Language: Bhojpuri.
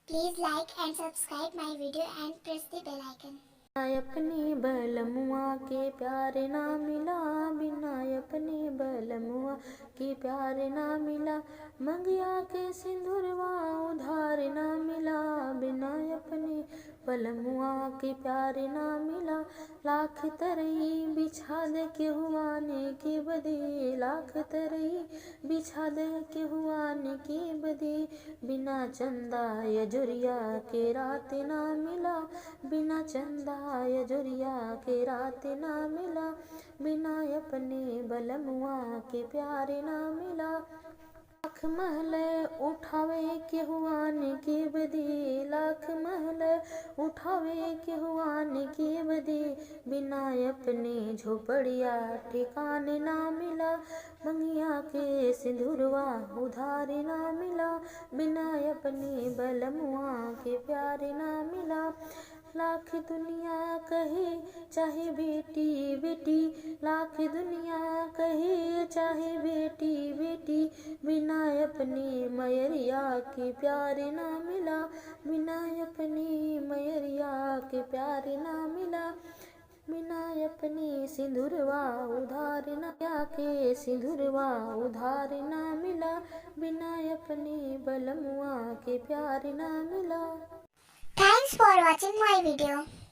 Please like and subscribe my video and press the bell icon. अपने बलमुआ के प्यार ना मिला, बिना अपने बलमुआ के प्यार ना मिला। मंगिया के सिंदूरवा उधार ना मिला, बिना अपने बलमुआ के प्यार ना मिला। लाख तरई बिछा दे के हुआने के बदे, लाख तरई बिछा दे के हुआने के बदे। बिना चंदा यजुरिया के रात ना मिला, बिना चंदा यजुरिया के रात ना मिला। बिना अपने बलमुआ के प्यार ना मिला। लाख महल उठावे के हुआने के बदे, लाख महल उठावे के हुआने के बदे। बिना अपने झोपड़िया ठिकाने ना मिला, मंगिया के सिंदूरवा उधार ना मिला। बिना अपने बलमुआ के प्यार ना मिला। लाख दुनिया कहे चाहे बेटी बेटी, लाख दुनिया कहे चाहे बेटी बेटी। बिना अपने मयरिया के प्यार ना मिला, बिना अपने मयरिया के प्यार ना मिला। बिना अपने सिंदूरवा उधार ना के सिंदूरवा उधार ना मिला। बिना अपने बलमुआ के प्यार ना मिला। Thanks for watching my video.